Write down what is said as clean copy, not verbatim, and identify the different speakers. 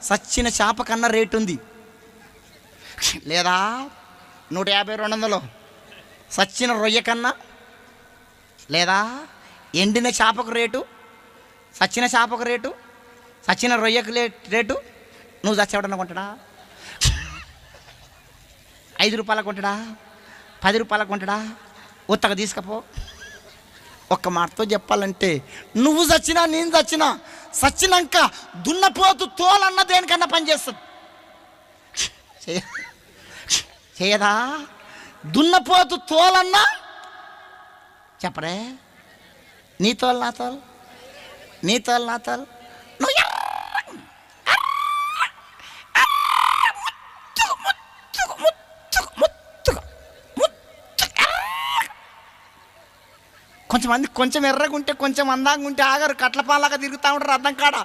Speaker 1: సచ్చిన చేప కన్నా రేటు ఉంది. లేదా 150, 200 సచ్చిన రొయ్య కన్నా, లేదా ఎండిన చేపకు రేటు, సచ్చిన చేపకు రేటు, సచ్చిన రొయ్యకు రేటు. నువ్వు చచ్చేవాడన్నా కొంటాడా? 5 రూపాయలకు కొంటాడా? 10 రూపాయలకు కొంటాడా? ఉత్తగా తీసుకపో. ఒక్క మాటతో చెప్పాలంటే నువ్వు చచ్చినా నేను చచ్చినా, చచ్చినాక దున్నపోతు తోలన్న దేనికన్నా పనిచేస్తుంది. చేయదా? దున్నపోతు తోలన్నా చెప్పరే. నీ తోలు నా తోలు, నీ తోలు నా తోలు. నువ్వు కొంచెం ఎర్రగా ఉంటే కొంచెం అందంగా ఉంటే ఆగారు, కట్లపాలాగా తిరుగుతూ ఉంటారు అర్థం కాడ.